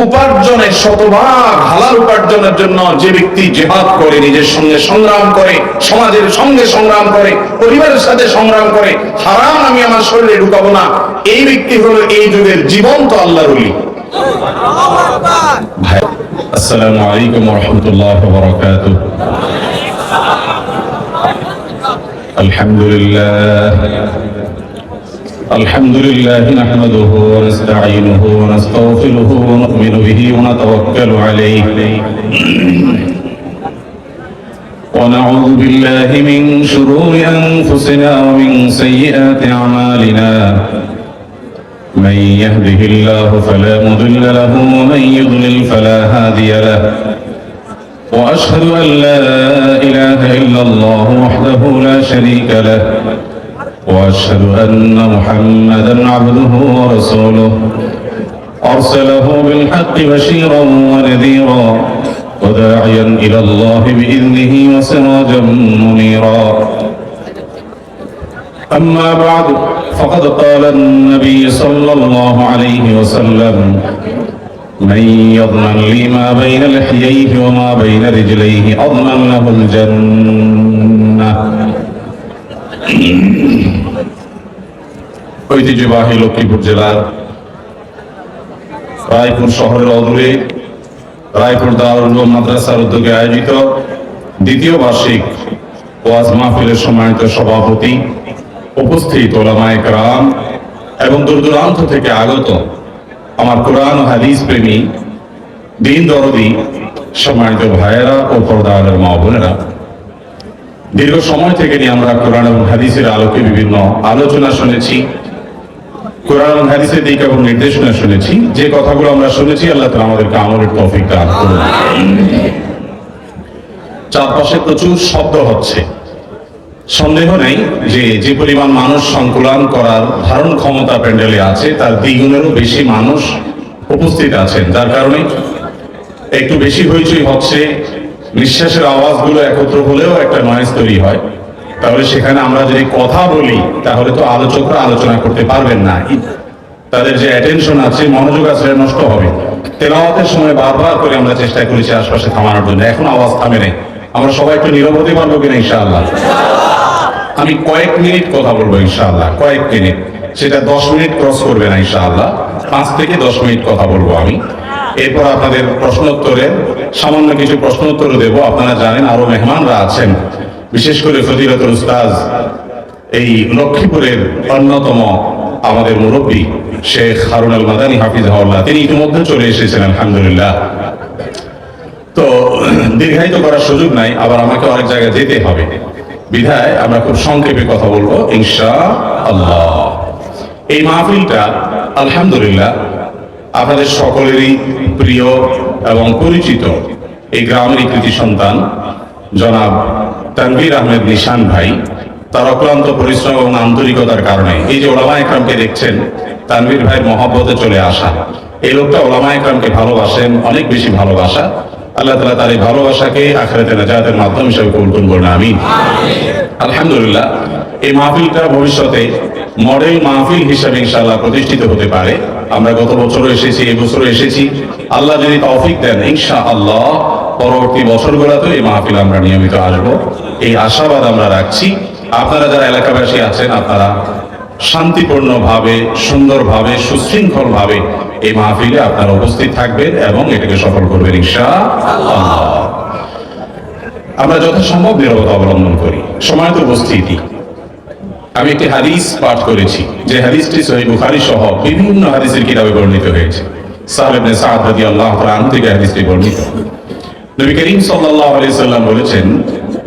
উপার্জনের শতভাগ হালাল উপার্জনের জন্য যে ব্যক্তি জিহাদ করে, নিজের সঙ্গে সংগ্রাম করে, সমাজের সঙ্গে সংগ্রাম করে, পরিবারের সাথে সংগ্রাম করে, হারাম আমি আমার শরীরে ঢুকাবো না, এই ব্যক্তি হলো এই যুগের জীবন্ত আল্লাহর ওলি। আসসালামু আলাইকুম ওয়া রাহমাতুল্লাহি ওয়া বারাকাতুহু। الحمد لله نحمده ونستعينه ونستغفره ونؤمن به ونتوكل عليه ونعوذ بالله من شرور أنفسنا ومن سيئات أعمالنا من يهده الله فلا مضل له ومن يضلل فلا هادي له وأشهد أن لا إله إلا الله وحده لا شريك له وأشهد أن محمدا عبده ورسوله أرسله بالحق بشيرا ونذيرا وداعيا إلى الله بإذنه وسراجا منيرا أما بعد فقد قال النبي صلى الله عليه وسلم من يضمن لي ما بين لحييه وما بين رجليه أضمن له الجنة ঐতিহ্যবাহী লক্ষ্মীপুর জেলার রায়পুর শহরের অদূরে রায়পুর দারুল উলুম মাদ্রাসার উদ্যোগে আয়োজিত দ্বিতীয় বার্ষিক ওয়াজ মাহফিলের সম্মানিত সভাপতি, উপস্থিত ওলামায়ে কেরাম এবং দূর দূরান্ত থেকে আগত আমার কোরআন ও হাদিস প্রেমী দিন দরদি সম্মানিত ভাইয়েরা ও পর্দার মা বোনেরা, দীর্ঘ সময় থেকে নিয়ে আমরা কোরআন এবং হাদিসের আলোকে বিভিন্ন আলোচনা শুনেছি, কোরআন এবং হাদিসের দিক এবং নির্দেশনা শুনেছি। যে কথাগুলো আমরা শুনেছি আল্লাহ তাআলা আমাদেরকে আমলের তৌফিক দান করুন। চারপাশে প্রচুর শব্দ হচ্ছে, সন্দেহ নেই যে পরিমাণ মানুষ সংকুলান করার ধারণ ক্ষমতা প্যান্ডেলে আছে তার দ্বিগুণেরও বেশি মানুষ উপস্থিত আছেন, যার কারণে একটু বেশি হইচই হচ্ছে। নিঃশ্বাসের আওয়াজগুলো একত্র হলেও একটা নয়েজ তৈরি হয়। তাহলে সেখানে আমরা যদি কথা বলি তাহলে তো আলোচকরা আলোচনা করতে পারবেন না, তাদের যে অ্যাটেনশন আছে, মনোযোগ আছে, নষ্ট হবে। তেলাওয়াতের সময় বারবার করে আমরা চেষ্টা করেছি আশপাশে থামানোর জন্য, এখন আওয়াজ থামে নেই। আমরা সবাই একটু নীরব হতে পারবো কিনা ইনশাআল্লাহ? আমি কয়েক মিনিট কথা বলবো ইনশাআল্লাহ, কয়েক মিনিট, সেটা 10 মিনিট ক্রস করবে না ইনশাআল্লাহ। 5 থেকে 10 মিনিট কথা বলবো আমি। এরপর আপনাদের প্রশ্নোত্তরে সামান্য কিছু প্রশ্নোত্তর দেব। আপনারা জানেন আরো মেহমানরা আছেন, বিশেষ করে ফজিলতুল উস্তাজ এই লক্ষ্মীপুরের অন্যতম আমাদের মুরব্বী শেখ হারুন আল মাদানী হাফিজাহুল্লাহ, তিনি ইতিমধ্যে চলে এসেছেন আলহামদুলিল্লাহ। তো দীর্ঘায়িত করার সুযোগ নাই, আবার আমাকে অনেক জায়গায় যেতে হবে, বিধায় আমরা খুব সংক্ষেপে কথা বলবো ইনশাআল্লাহ। এই মাহফিলটা আলহামদুলিল্লাহ আপনাদের সকলেরই প্রিয় এবং পরিচিত এই গ্রামেরই কৃতি সন্তান জনাব তানভীর আহমেদ নিশান ভাই, তার অক্লান্ত পরিশ্রম এবং আন্তরিকতার কারণে এই যে ওলামা একরামকে দেখছেন, তানভীর ভাইয়ের মহব্বতে চলে আসা। এই লোকটা ওলামা একরামকে ভালোবাসেন, অনেক বেশি ভালোবাসা। আল্লাহ তাআলা তার এই ভালোবাসাকে আখিরাতে নাজাতের মাধ্যম হিসেবে কবুল করুন, বলুন আমিন। আলহামদুলিল্লাহ, এই মাহফিলটা ভবিষ্যতে মডেল মাহফিল হিসেবে ইনশাআল্লাহ প্রতিষ্ঠিত হতে পারে। আমরা গত বছরও এসেছি, এবছরও এসেছি। আল্লাহ যদি তৌফিক দেন ইনশাআল্লাহ পরবর্তী বছরগুলোতে এই মাহফিল আমরা নিয়মিত আসবো, এই আশাবাদ আমরা রাখছি। আপনারা যারা এলাকাবাসী আছেন, আপনারা শান্তিপূর্ণভাবে, সুন্দরভাবে, সুশৃঙ্খলভাবে এই মাহফিলে আপনারা উপস্থিত থাকবেন এবং এটাকে সফল করবেন ইনশাআল্লাহ। আমরা যথাসম্ভব নীরবতা অবলম্বন করি। সম্মানিত উপস্থিতি, আমি একটি হাদিস পাঠ করেছি, যে হাদিসটি সহিহ বুখারী সহ বিভিন্ন হাদিসের কিতাবে বর্ণিত হয়েছে। সাহল ইবনে সাদ রাদিয়াল্লাহু তাআলা আনহু থেকে হাদিসটি বর্ণিত। নবী করিম সাল্লাল্লাহু আলাইহি ওয়াসাল্লাম বলেছেন,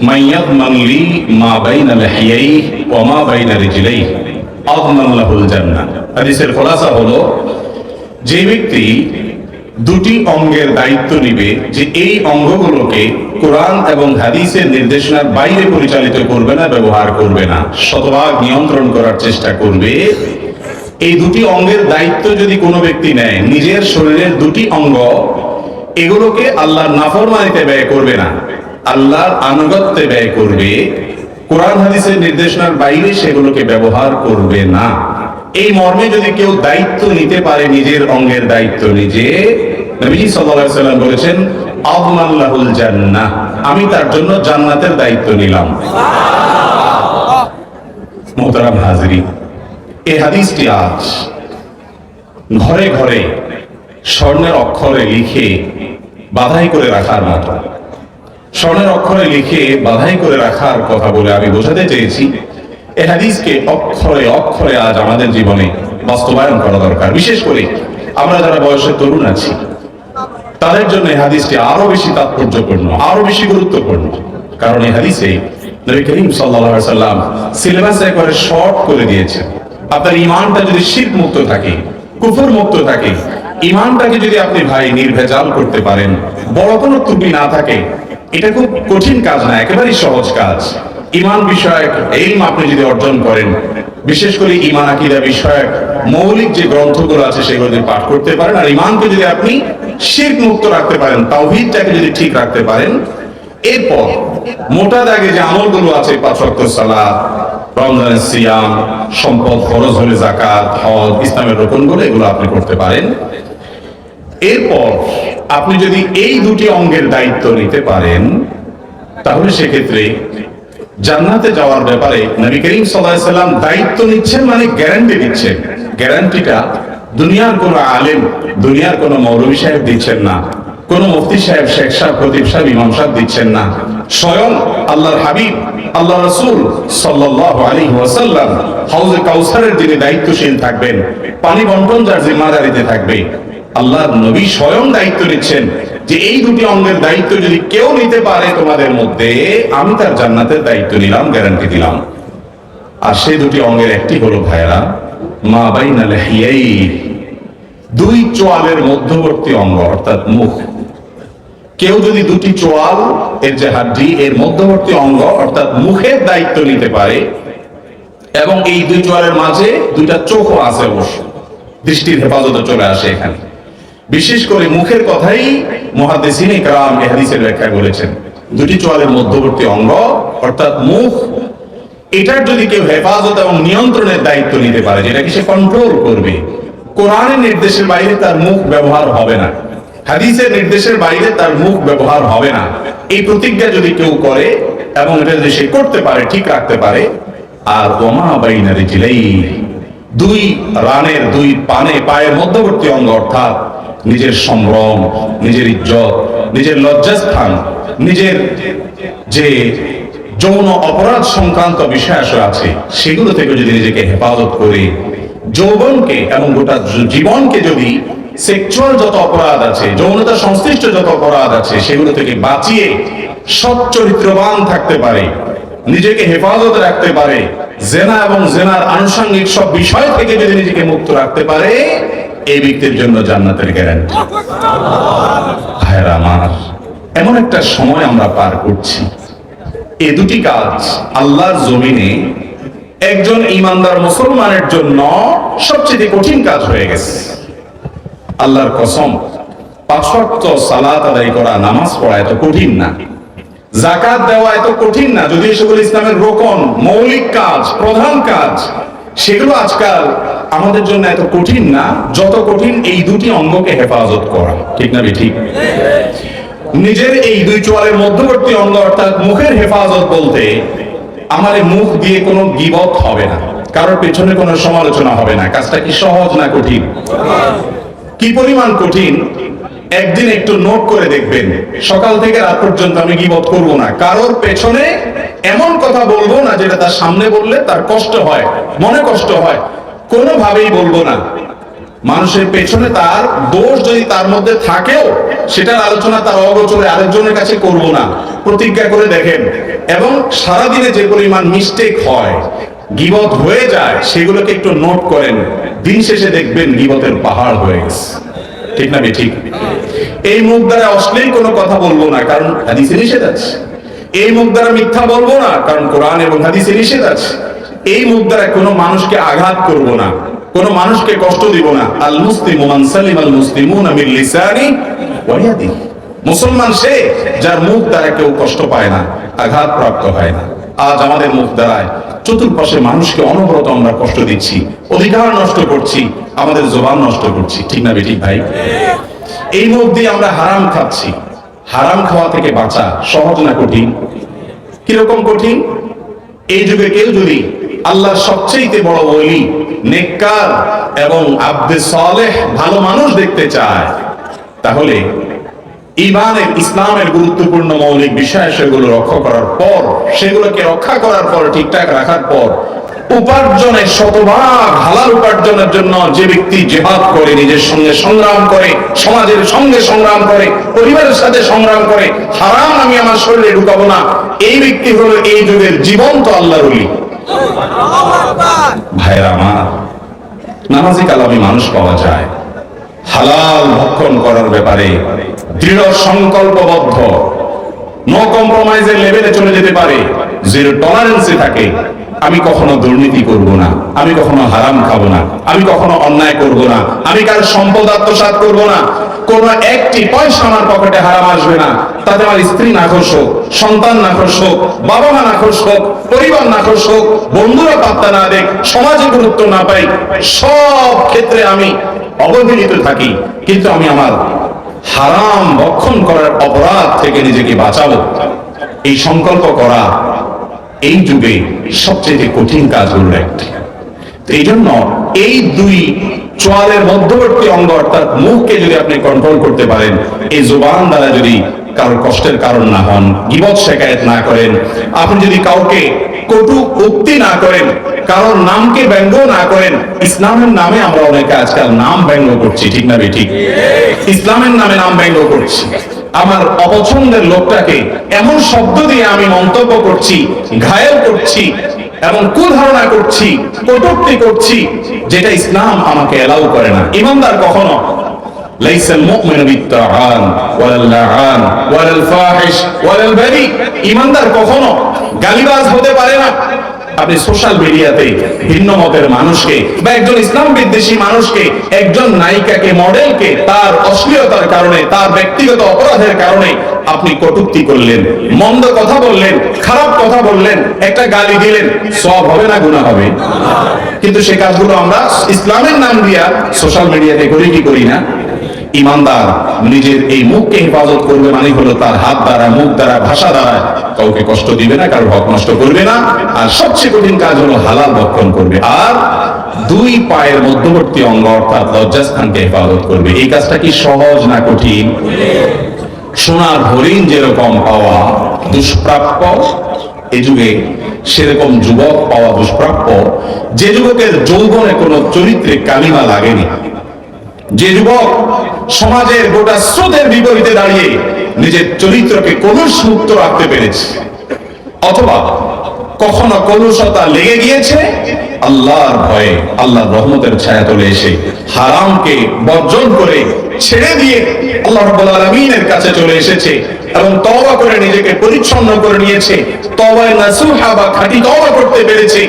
মান ইয়াদমান লি মা বাইনা লিহিয়াইহি ওয়া মা বাইনা রিজলাইহি আযমান লাহুল জান্নাহ। হাদিসের খোলাসা হলো, যে ব্যক্তি দুটি অঙ্গের দায়িত্ব নিবে, যে এই অঙ্গগুলোকে কোরআন এবং হাদিসের নির্দেশনার বাইরে পরিচালিত করবে না, ব্যবহার করবে না, শতভাগ নিয়ন্ত্রণ করার চেষ্টা করবে, এই দুটি অঙ্গের দায়িত্ব যদি কোনো ব্যক্তি নেয়, নিজের শরীরের দুটি অঙ্গ, এগুলোকে আল্লাহর নাফরমানিতে ব্যয় করবে না, আল্লাহর আনুগত্যে ব্যয় করবে, কোরআন হাদিসের নির্দেশনার বাইরে সেগুলোকে ব্যবহার করবে না। এই মর্মে যদি কেউ দায়িত্ব নিতে পারে, নিজের অঙ্গের দায়িত্ব নিজে, নবীজি সাল্লাল্লাহু আলাইহি ওয়াসাল্লাম বলেছেন আযমান লাহুল জান্নাহ, আমি তার জন্য জান্নাতের দায়িত্ব নিলাম। মুহতারাম হাজিরিন, এই হাদিসটি আজ ঘরে ঘরে স্বর্ণের অক্ষরে লিখে বাধাই করে রাখার মতো। স্বর্ণের অক্ষরে লিখে বাধাই করে রাখার কথা বলে আমি বোঝাতে চেয়েছি এই হাদিসকে অক্ষরে অক্ষরে আজ আমাদের জীবনে বাস্তবায়ন করা দরকার। বিশেষ করে আমরা যারা বয়সের তরুণ আছি তাদের জন্য এই হাদিসটি আরো বেশি তাৎপর্যপূর্ণ, আরো বেশি গুরুত্বপূর্ণ। কারণ এই হাদিসে নবী করিম সাল্লাল্লাহু আলাইহি সাল্লাম সিলেবাস একবারে শর্ট করে দিয়েছেন। আপনার ঈমানটা যদি শিরক মুক্ত থাকে, কুফর মুক্ত থাকে, ঈমানটাকে যদি আপনি ভাই নির্ভেজাল করতে পারেন, বড় কোনো ত্রুটি না থাকে, এটা খুব কঠিন কাজ না, একেবারেই সহজ কাজ। ঈমান বিষয়ক ইলম আপনি যদি অর্জন করেন, বিশেষ করে ঈমান আকীদা বিষয়ক মৌলিক যে গ্রন্থগুলো আছে সেগুলো যদি পাঠ করতে পারেন, আর ঈমানকে যদি আপনি শিরক মুক্ত রাখতে পারেন, তাওহীদটাকে যদি ঠিক রাখতে পারেন, এরপর মোটা দাগে যে আমলগুলো আছে, 5 ওয়াক্ত সালাত, রমজানের সিয়াম, সম্পদ খরচ হলে যাকাত, হজ, ইসলামের রকমগুলো এগুলো আপনি করতে পারেন। এরপর আপনি যদি এই দুটি অঙ্গের দায়িত্ব নিতে পারেন, তাহলে সেক্ষেত্রে জান্নাতে যাওয়ার ব্যাপারে নবী করিম সাল্লাল্লাহু আলাইহি সাল্লাম দায়িত্ব নিচ্ছেন, মানে গ্যারান্টি দিচ্ছেন। গ্যারান্টিটা দুনিয়ার কোন আলেম, দুনিয়ার কোন মৌলভী সাহেব দিচ্ছেন না, কোন মুফতি সাহেব, শেখ সাহেব, খতিব সাহেব, ইমাম সাহেব দিচ্ছেন না। স্বয়ং আল্লাহর হাবিব আল্লাহ রাসূল সাল্লাল্লাহু আলাইহি ওয়াসাল্লাম হাউজে কাউসারের যিনি দায়িত্বশীল থাকবেন, পানি বন্টন যার জিম্মাদারিতে থাকবে, আল্লাহর নবী স্বয়ং দায়িত্ব নিচ্ছেন যে এই দুটি অঙ্গের দায়িত্ব যদি কেউ নিতে পারে তোমাদের মধ্যে, আমি তার জান্নাতের দায়িত্ব নিলাম, গ্যারান্টি দিলাম। আর সেই দুটি অঙ্গের একটি হলো ভাইরা মা বাইনা লাহিয়াই, দুই চোয়ালের মধ্যবর্তী অঙ্গ অর্থাৎ মুখ। কেউ যদি দুটি চোয়াল এর যে হাড্ডি এর মধ্যবর্তী অঙ্গ অর্থাৎ মুখের দায়িত্ব নিতে পারে, এবং এই দুই চোয়ালের মাঝে দুইটা চোখও আছে, অবশ্য দৃষ্টির হেফাজতে চলে আসে এখানে। বিশেষ করে মুখের কথাই মুহাদ্দিসিনে কেরাম এই হাদিসের ব্যাখ্যা বলেছেন। দুটি চোয়ালের মধ্যবর্তী অঙ্গ অর্থাৎ মুখ, এটার যদি কেউ হেফাজত এবং নিয়ন্ত্রণের দায়িত্ব নিতে পারে, যেটাকে সে কন্ট্রোল করবে, কোরআনের নির্দেশের বাইরে তার মুখ ব্যবহার হবে না, হাদিসের নির্দেশের বাইরে তার মুখ ব্যবহার হবে না, এই প্রতিজ্ঞা যদি কেউ করে এবং এটা যদি সে করতে পারে, ঠিক রাখতে পারে, আর ওমা বাইনা রিজলাই, দুই রানের দুই পায়ের মধ্যবর্তী অঙ্গ অর্থাৎ নিজের সম্ভ্রম, নিজের ইজ্জত, নিজের লজ্জাস্থান, নিজের যে যৌন অপরাধ সংক্রান্ত বিষয় আছে সেগুলো থেকে যদি নিজেকে হেফাজত করে, যৌবনকে এবং গোটা জীবনকে যদি সেক্সুয়াল যত অপরাধ আছে, যৌনতা সংশ্লিষ্ট যত অপরাধ আছে সেগুলো থেকে বাঁচিয়ে সৎ চরিত্রবান থাকতে পারে, নিজেকে হেফাজতে রাখতে পারে, জেনা এবং জেনার আনুষঙ্গিক সব বিষয় থেকে যদি নিজেকে মুক্ত রাখতে পারে, এই ব্যক্তির জন্য জান্নাতের গ্যারান্টি। ভাইরা আমার, এমন একটা সময় আমরা পার করছি, এই দুটি কাজ আল্লাহর জমিনে একজন ইমানদার মুসলমানের জন্য সবচেয়ে কঠিন কাজ হয়ে গেছে। আল্লাহর কসম, 5 ওয়াক্ত সালাত আদায় করা, নামাজ পড়া এত কঠিন না, যাকাত দেওয়া এত কঠিন না, যদি সেগুলো ইসলামের রোকন, মৌলিক কাজ, প্রধান কাজ, সেগুলো আজকাল আমাদের জন্য এত কঠিন না যত কঠিন এই দুটি অঙ্গকে হেফাজত করা। ঠিক না ঠিক? নিজের এই দুই চোয়ালের মধ্যবর্তী অঙ্গ অর্থাৎ মুখের হেফাজত বলতে আমার মুখ দিয়ে কোনো গীবত হবে না, কারোর পেছনে কোনো সমালোচনা হবে না। কাজটা কি সহজ না কঠিন? কি পরিমাণ কঠিন একদিন একটু নোট করে দেখবেন। সকাল থেকে রাত পর্যন্ত আমি গীবত করব না, কারোর পেছনে এমন কথা বলবো না যেটা তার সামনে বললে তার কষ্ট হয়, মনে কষ্ট হয়, কোনোভাবেই বলবো না। মানুষের পেছনে তার দোষ যদি তার মধ্যে থাকেও সেটার আলোচনা তার অগোচরে আরেকজনের কাছে করব না, প্রতিজ্ঞা করে দেখেন। এবং সারাদিনে যে পরিমাণ মিস্টেক হয়, গীবত হয়ে যায়, সেগুলোকে একটু নোট করেন, দিন শেষে দেখবেন গীবতের পাহাড় হয়ে গেছে। ঠিক না ঠিক? এই মুখ দ্বারা অশ্লীল কোনো কথা বলবো না, কারণ হাদিসে নিষেধ আছে। এই মুখ দ্বারা মিথ্যা বলবো না, কারণ কোরআন এবং হাদিসে নিষেধ আছে। এই মুখ দ্বারা কোনো মানুষকে আঘাত করব না, কোনো মানুষকে কষ্ট দিব না। আল মুসলিমু মান সালিমাল মুসলিমুনা মিন লিসানি ওয়া ইয়াদি, মুসলমান সে যার মুখ দ্বারা কেউ কষ্ট পায় না, আঘাত প্রাপ্ত হয় না। আজ আমাদের মুখ দ্বারায় চতুর্পাশে মানুষকে অনবরত আমরা কষ্ট দিচ্ছি, অধিকার নষ্ট করছি, আমাদের জবান নষ্ট করছি। ঠিক না ঠিক ভাই? এই মুখ দিয়ে আমরা হারাম খাচ্ছি। হারাম খাওয়া থেকে বাঁচা সহজ না কঠিন? কিরকম কঠিন? এই যুগে কেউ যদি আল্লাহর সবচেয়ে বড় ওলি, নেককার এবং আব্দে সালেহ ভালো মানুষ দেখতে চায়, তাহলে ঈমানের, ইসলামের গুরুত্বপূর্ণ মৌলিক বিষয় সেগুলো রক্ষা করার পর, সেগুলোকে রক্ষা করার পর, ঠিকঠাক রাখার পর, উপার্জনের শতভাগ হালাল উপার্জনের জন্য যে ব্যক্তি জিহাদ করে, নিজের সঙ্গে সংগ্রাম করে, সমাজের সঙ্গে সংগ্রাম করে, পরিবারের সাথে সংগ্রাম করে, হারাম আমি আমার শরীরে ঢুকাবো না, এই ব্যক্তি হলো এই যুগের জীবন্ত আল্লাহর ওলি। ভাইরা আমার, নামাজি কালামী মানুষ পাওয়া যায়, হালাল ভক্ষণ করার ব্যাপারে দৃঢ় সংকল্পবদ্ধ, নো কম্প্রোমাইজের লেভেলে চলে যেতে পারে, জিরো টলারেন্সে থাকে। আমি কখনো দুর্নীতি করব না, আমি কখনো হারাম খাবো না, আমি কখনো অন্যায় করব না, আমি কার সম্পদ আত্মসাৎ করব না, কোন একটি পয়সা আমার পকেটে হারাম আসবে না, তাতে আমার স্ত্রী নাখোশ হোক, সন্তান নাখোশ হোক, বাবা মা নাখোশ হোক, পরিবার নাখোশ হোক, বন্ধুরা পাত্তা না দেখ, সমাজে গুরুত্ব না পাই, সব ক্ষেত্রে আমি অবহেলিত থাকি, কিন্তু আমি আমার হারাম ভক্ষণ করার অপরাধ থেকে নিজেকে বাঁচাবো, এই সংকল্প করা এই যুগে সবচেয়ে কঠিন কাজ হল একটি। এই জন্য এই দুই চোয়ালের মধ্যবর্তী অঙ্গ অর্থাৎ মুখকে যদি আপনি কন্ট্রোল করতে পারেন, এই জবান দ্বারা যদি কারোর কষ্টের কারণ না হন, গীবত শিকায়েত না করেন, আপনি যদি কাউকে কটু উক্তি না করেন, কারোর নামকে ব্যঙ্গ না করেন। ইসলামের নামে আমরা অনেকে আজকাল নাম ব্যঙ্গ করছি, ঠিক না বেঠিক? ইসলামের নামে নাম ব্যঙ্গ করছি, আমার অপছন্দের লোকটাকে এমন শব্দ দিয়ে আমি মন্তব্য করছি, ঘায়েল করছি এবং কুধারণা করছি, কটূক্তি করছি, যেটা ইসলাম আমাকে এলাও করে না। ইমানদার কখনো লাইসাল মুমিনু বিত্তাআন ওয়ালাল লাআন ওয়ালাল ফাহিশ ওয়ালাল বারি, ইমানদার কখনো গালিবাজ হতে পারে না। আপনি সোশ্যাল মিডিয়াতে ভিন্ন মতের মানুষকে বা একজন ইসলাম বিদ্বেষী মানুষকে, একজন নায়িকাকে, মডেলকে তার অশ্লীলতার কারণে, তার ব্যক্তিগত অপরাধের কারণে আপনি কটূক্তি করলেন, মন্দ কথা বললেন, খারাপ কথা বললেন, একটা গালি দিলেন, সওয়াব হবে না গুনাহ হবে? কিন্তু সেই কাজগুলো আমরা ইসলামের নাম দিয়া সোশ্যাল মিডিয়াতে করি কি করি না? ইমানদার নিজের এই মুখকে হেফাজত করবে, মানে হলো তার হাত দ্বারা, মুখ দ্বারা, ভাষা দ্বারা কাউকে কষ্ট দিবে না, কারোর হক নষ্ট করবে না। আর সবচেয়ে কঠিন কাজ হলো হালাল ভক্ষণ করবে, আর দুই পায়ের মধ্যবর্তী অঙ্গ অর্থাৎ লজ্জাস্থানকে হেফাজত করবে। এই কাজটা কি সহজ না কঠিন? সোনার হরিণ যেরকম পাওয়া দুষ্প্রাপ্য, এই যুগে সেরকম যুবক পাওয়া দুষ্প্রাপ্য, যে যুবকের যৌবনে কোনো চরিত্রে কালিমা লাগেনি, যে যুবক সমাজের গোটা স্রোতের বিপরীতে দাঁড়িয়ে নিজের চরিত্রকে কলুষমুক্ত রাখতে পেরেছে, অথবা কখনো কলুষতা লেগে গিয়েছে, আল্লাহর ভয়ে, আল্লাহর রহমতের ছায়াতলে এসে হারামকে বর্জন করে ছেড়ে দিয়ে আল্লাহ রাব্বুল আলামিনের কাছে চলে এসেছে এবং তওবা করে নিজেকে পরিচ্ছন্ন করে নিয়েছে, তওবায়ে নাসুহা বা খাঁটি তওবা করতে পেরেছে,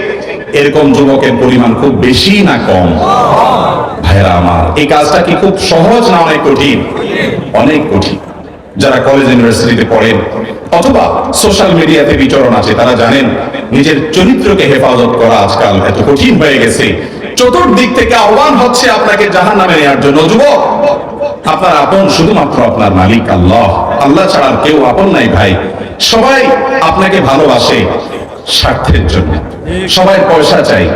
এরকম যুবকের পরিমাণ খুব বেশি না কম? ভাইরা আমার, এই কাজটা কি খুব সহজ না অনেক কঠিন? অনেক কঠিন। যারা কলেজ ইউনিভার্সিটিতে পড়েন অথবা সোশ্যাল মিডিয়াতে বিচরণ আছে, তারা জানেন নিজের চরিত্রকে হেফাজত করা আজকাল এত কঠিন হয়ে গেছে। চতুর্দিক থেকে আহ্বান হচ্ছে আপনাকে জাহান্নামে নেওয়ার জন্য। যুবক, আপনার আপন শুধুমাত্র আপনার মালিক আল্লাহ, আল্লাহ ছাড়া কেউ আপন নাই ভাই। সবাই আপনাকে ভালোবাসে স্বার্থের জন্য, সবাই পয়সা চাই,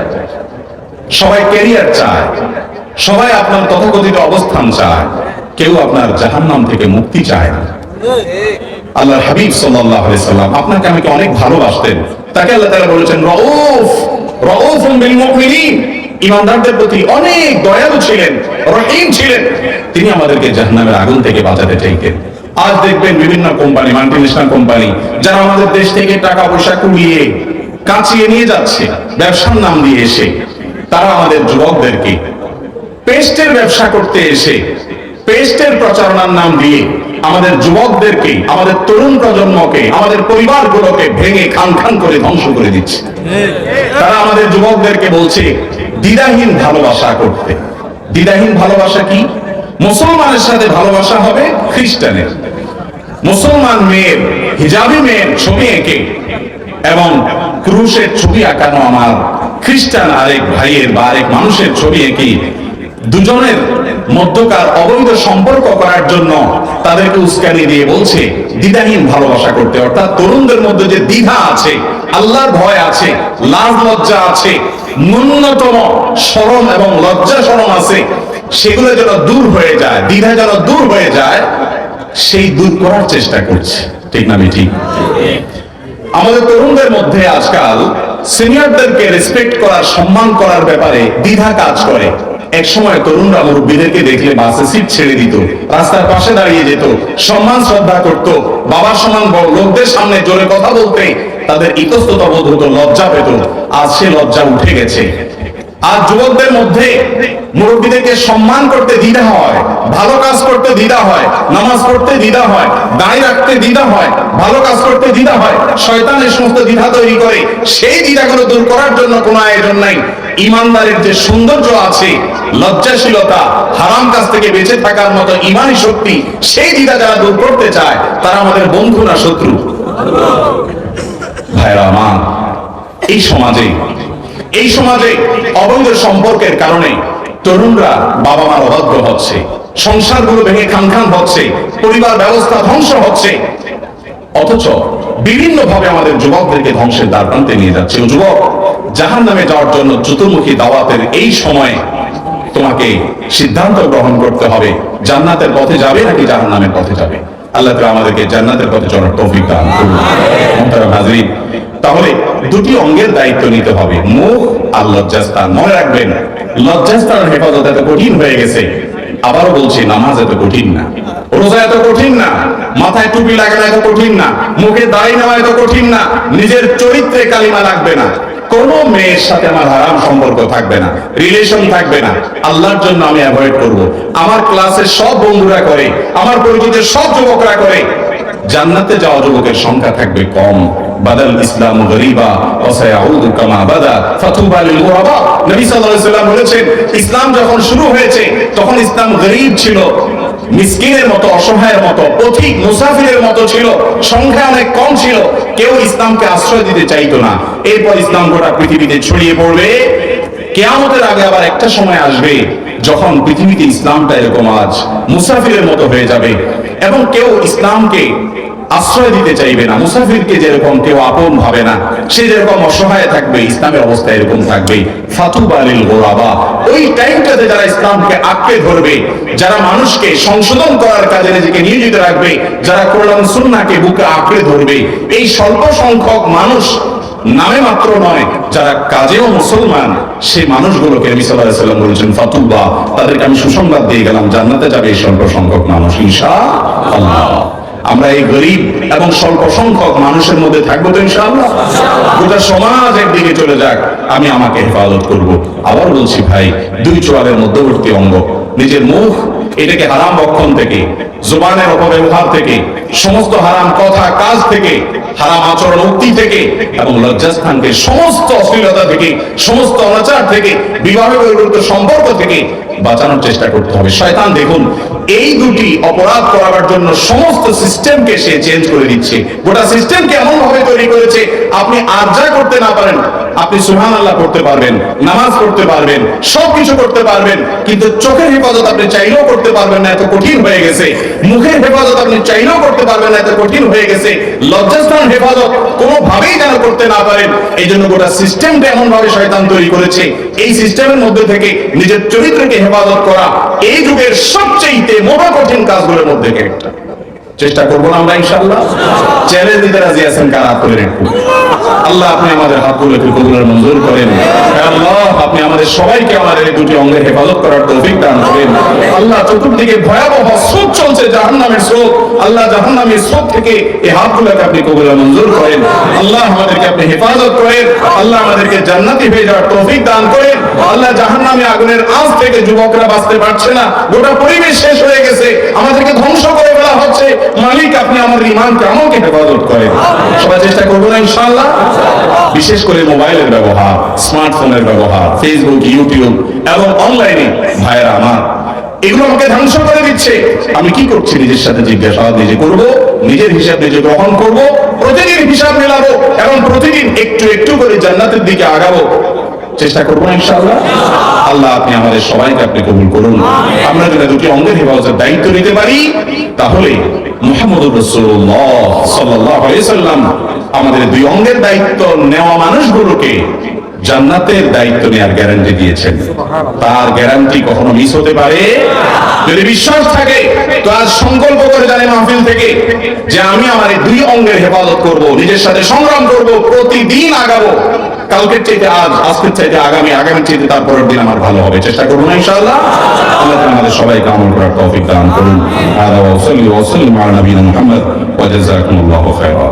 সবাই ক্যারিয়ার চায়, সবাই আপনার তথাকথিত অবস্থান চায়, কেউ আপনার জাহান্নাম থেকে মুক্তি চায় না। আল্লাহর হাবিব সাল্লাল্লাহু আলাইহি সাল্লাম আপনাকে আমাকে অনেক ভালোবাসতেন, তাকে আল্লাহ তাআলা বলেছেন রাউফুন বিল মুমিনিন, ঈমানদারদের প্রতি অনেক দয়ালু ছিলেন, রহিম ছিলেন। তিনি আমাদেরকে জাহান্নামের আগুন থেকে বাঁচাতে চাইতেন। আজ দেখবেন বিভিন্ন কোম্পানি, মাল্টিন্যাশনাল কোম্পানি, যারা আমাদের দেশ থেকে টাকা পয়সা কুড়িয়ে কাঁচিয়ে নিয়ে যাচ্ছে ব্যবসার নাম দিয়ে এসে, তারা আমাদের যুবকদেরকে পেস্টের ব্যবসা করতে এসে, পেস্টের প্রচারণার নাম দিয়ে আমাদের যুবকদেরকে, আমাদের তরুণ প্রজন্মকে, আমাদের পরিবারগুলোকে ভেঙে খান খান করে ধ্বংস করে দিচ্ছে। তারা আমাদের যুবকদেরকে বলছে দ্বিধাহীন ভালোবাসা করতে। দ্বিধাহীন ভালোবাসা কি? মুসলমানের সাথে ভালোবাসা হবে খ্রিস্টানের, মুসলমান মেয়ের, হিজাবি মেয়ের ছবি এঁকে এবং ক্রুশের ছবি আঁকানো আমার খ্রিস্টান আরেক ভাইয়ের বা আরেক মানুষের ছবি এঁকে দুজনের মধ্যকার অবৈধ সম্পর্ক করার জন্য তাদেরকে উস্কানি দিয়ে বলছে দ্বিধাহীন ভালোবাসা করতে। অর্থাৎ তরুণদের মধ্যে যে দ্বিধা আছে, আল্লাহর ভয় আছে, লাজ লজ্জা আছে, ন্যূনতম শরম এবং লজ্জা শরম আছে, সেগুলো যেন দূর হয়ে যায়, দ্বিধা যেন দূর হয়ে যায়, সেই দূর করার চেষ্টা করছে। ঠিক না ঠিক? আমাদের তরুণদের মধ্যে আজকাল সিনিয়রদেরকে রেসপেক্ট করার, সম্মান করার ব্যাপারে দ্বিধা কাজ করে। এক সময় তরুণরা মুরব্বীদেরকে দেখলে বাসে সিট ছেড়ে দিত, রাস্তার পাশে দাঁড়িয়ে যেত, সম্মান শ্রদ্ধা করত, বাবার সমান বড় লোকদের সামনে জোরে কথা বলতে তাদের ইতস্ততা বোধ হতো, লজ্জা পেত। আজ সে লজ্জা উঠে গেছে। আজ যুবকদের মধ্যে মুরব্বীদেরকে সম্মান করতে দ্বিধা হয়, ভালো কাজ করতে দ্বিধা হয়, নামাজ পড়তে দ্বিধা হয়, দাঁড়ি রাখতে দ্বিধা হয়, ভালো কাজ করতে দ্বিধা হয়। শয়তান এই সমস্ত দ্বিধা তৈরি করে। সেই দ্বিধাগুলো দূর করার জন্য কোনো আয়োজন নাই। ইমানদারের যে সৌন্দর্য আছে, লজ্জাশীলতা, হারাম কাজ থেকে বেঁচে থাকার মতো ইমানি শক্তি, সেই দ্বিধা যারা দূর করতে চায় তারা আমাদের বন্ধু না শত্রু? ভাইরা আমার, এই সমাজে অবৈধ সম্পর্কের কারণে তরুণরা বাবা মার অবাধ্য হচ্ছে, সংসারগুলো ভেঙে খান হচ্ছে, পরিবার ব্যবস্থা ধ্বংস হচ্ছে। অথচ বিভিন্ন ভাবে আমাদের যুবকদেরকে ধ্বংসের দ্বার প্রান্তে নিয়ে যাচ্ছে। ও যুবক, জাহান্নামে যাওয়ার জন্য চতুর্মুখী দাওয়াতের এই সময়ে তোমাকে সিদ্ধান্ত গ্রহণ করতে হবে, জান্নাতের পথে যাবে নাকি জাহান্নামের পথে যাবে। আল্লাহ তাআলা আমাদেরকে জান্নাতের পথে চলার তৌফিক দান করুন। মুহতারাম হাজরিন, তাহলে দুটি অঙ্গের দায়িত্ব নিতে হবে, মুখ আর লজ্জাস্থান। মনে রাখবেন, লজ্জাস্থানের হেফাজত এত কঠিন হয়ে গেছে। আবারও বলছি, নামাজ এত কঠিন না, রোজা এত কঠিন না, মাথায় টুপি লাগানো এত কঠিন না, মুখে দাড়ি নেওয়া এত কঠিন না, নিজের চরিত্রে কালিমা লাগবে না, কোন মেয়ের সাথে আমার হারাম সম্পর্ক থাকবে না, রিলেশন থাকবে না, আল্লাহর জন্য আমি অ্যাভয়েড করব। আমার ক্লাসের সব বন্ধুরা করে, আমার পরিচিত সব যুবকরা করে। জান্নাতে যাওয়া যুবকের সংখ্যা থাকবে কম। বাদাল ইসলাম গরিবা ওয়া সায়াউদু কামা বাদা ফাতুবা লিল গুরাবা। নবী সাল্লাল্লাহু আলাইহি ওয়াসাল্লাম বলেছেন, ইসলাম যখন শুরু হয়েছে তখন ইসলাম গরীব ছিল, মিসকিনের মতো, অসহায়ের মতো, পথিক মুসাফিরের মতো ছিল, সংখ্যা অনেক কম ছিল, কেউ ইসলামকে আশ্রয় দিতে চাইতো না। এরপর ইসলাম গোটা পৃথিবীতে ছড়িয়ে পড়বে। কিয়ামতের আগে আবার একটা সময় আসবে যখন পৃথিবীতে ইসলামটা এরকম আজ মুসাফিরের মতো হয়ে যাবে এবং কেউ ইসলামকে আশ্রয় দিতে চাইবে না। মুসাফিরকে যেরকম কেউ আপন ভাবে না, সে যেরকম অসহায় থাকবে, ইসলামের অবস্থা এরকম থাকবে। ফাতুবা লিল গুরাবা। ওই টাইমটাতে যারা ইসলামকে আঁকড়ে ধরবে, যারা মানুষকে সংশোধন করার কাজে নিজেকে নিয়োজিত রাখবে, যারা কোরআন সুন্নাহকে বুকে আঁকড়ে ধরবে, এই স্বল্প সংখ্যক মানুষ নামে মাত্র নয়, যারা কাজেও মুসলমান, সেই মানুষগুলোকে নবী সাল্লাল্লাহু আলাইহি ওয়াসাল্লাম বলেছেন ফাতুবা, তাদেরকে আমি সুসংবাদ দিয়ে গেলাম, জান্নাতে যাবে এই স্বল্প সংখ্যক মানুষ ইনশাআল্লাহ। আমরা এই গরিব এবং স্বল্প সংখ্যক মানুষের মধ্যে থাকবো তো ইনশাআল্লাহ। গোটা সমাজ একদিকে চলে যাক, আমি আমাকে হেফাজত করব। আবার বলছি ভাই, দুই চোয়ালের মধ্যবর্তী অঙ্গ, নিজের মুখ, এটাকে হারাম বক্ষণ থেকে, জুবানের অপব্যবহার থেকে, সমস্ত হারাম কথা কাজ থেকে, হারাম আচরণ উক্তি থেকে এবং লজ্জাস্থানকে সমস্ত অশ্লীলতা থেকে, সমস্ত অনাচার থেকে, বিবাহ বহির্ভূত সম্পর্ক থেকে বাঁচানোর চেষ্টা করতে হবে। শয়তান দেখুন, এই দুটি অপরাধ করার জন্য সমস্ত সিস্টেমকে সে চেঞ্জ করে দিচ্ছে। গোটা সিস্টেমকে এমন ভাবে তৈরি করেছে, আপনি আর যা করতে না পারেন, আপনি সুবহানাল্লাহ পড়তে পারবেন, নামাজ পড়তে পারবেন, সবকিছু করতে পারবেন, কিন্তু চোখের হেফাজত আপনি চাইলেও করতে পারবেন না, এত কঠিন হয়ে গেছে। মুখের হেফাজত আপনি চাইলেও করতে পারবেন না, এত কঠিন হয়ে গেছে। লজ্জাস্থান হেফাজত কোনোভাবেই যেন করতে না পারেন, এই জন্য গোটা সিস্টেমটা এমন ভাবে শয়তান তৈরি করেছে। এই সিস্টেমের মধ্যে থেকে নিজের চরিত্রকে হেফাজত করা এই যুগের সবচেয়ে মহা কঠিন কাজগুলোর মধ্যে একটা। চেষ্টা করবো না আমরা ইনশাআল্লাহ? চ্যালেঞ্জ দিতে রাজি আছেন কারা? হাত তুলে একটু। আল্লাহ, আপনি আমাদের হাতগুলোকে কবুলের মঞ্জুর করেন। আল্লাহ, আপনি আমাদের সবাইকে আমাদের এই দুটি অঙ্গের হেফাজত করার তৌফিক দান করেন। আল্লাহ, চতুর্দিকে ভয়াবহ স্রোত চলছে, জাহান্নামের স্রোত। আল্লাহ, জাহান্নামের স্রোত থেকে এই হাতগুলোকে আপনি কবুলের মঞ্জুর করেন। আল্লাহ, আমাদেরকে আপনি হেফাজত করেন। আল্লাহ, আমাদেরকে জান্নাতি হয়ে যাওয়ার তৌফিক দান করেন। আল্লাহ, জাহান্নামে আগুনের আঁচ থেকে যুবকরা বাঁচতে পারছে না, গোটা পরিবেশ শেষ হয়ে গেছে, আমাদেরকে ধ্বংস করে ফেলা হচ্ছে। মালিক, আপনি আমাদের ঈমানকে আমাকে হেফাজত করেন। সবাই চেষ্টা করবো না ইনশাআল্লাহ? বিশেষ করে মোবাইলের ব্যবহার, স্মার্টফোনের ব্যবহার, ফেসবুক, ইউটিউব এবং অনলাইনে, ভাইয়েরা আমার, এগুলো আমাকে ধ্বংস করে দিচ্ছে। আমি কি করছি নিজের সাথে জিজ্ঞাসাবাদ নিজে করব, নিজের হিসাব নিজে গ্রহণ করব, প্রতিদিন হিসাব মেলাবো এবং প্রতিদিন একটু একটু করে জান্নাতের দিকে আগাবো। চেষ্টা করবো ইনশাআল্লাহ। আল্লাহ আপনি আমাদের সবাইকে আপনি কবুল করুন। আমরা যদি দুটি অঙ্গের হেফাজতের দায়িত্ব নিতে পারি, তাহলে মুহাম্মদুর রাসূলুল্লাহ সাল্লাল্লাহু আলাইহি সাল্লাম আমাদের দুই অঙ্গের দায়িত্ব নেওয়া মানুষগুলোকে জান্নাতের দায়িত্ব নেওয়ার গ্যারান্টি দিয়েছেন। তার গ্যারান্টি কখনো মিস হতে পারে? যদি বিশ্বাস থাকে তো আজ সংকল্প করে জানে মাহফিল থেকে যে আমি আমার এই দুই অঙ্গের হেফাজত করব, নিজের সাথে সংগ্রাম করব, প্রতিদিন আগাবো। কালকের চাইতে আজ, আজকের চাইতে আগামী, আগামীর চাইতে তারপরের দিন আমার ভালো হবে। চেষ্টা করবো না ইনশাআল্লাহ। আল্লাহ আমাদের সবাইকে আমল করার তৌফিক দান করুন। আলা ওয়া সাল্লি ওয়া সাল্লিম আলা নবিয়িনা মুহাম্মদ ওয়া জাযাকুমুল্লাহু খায়রা।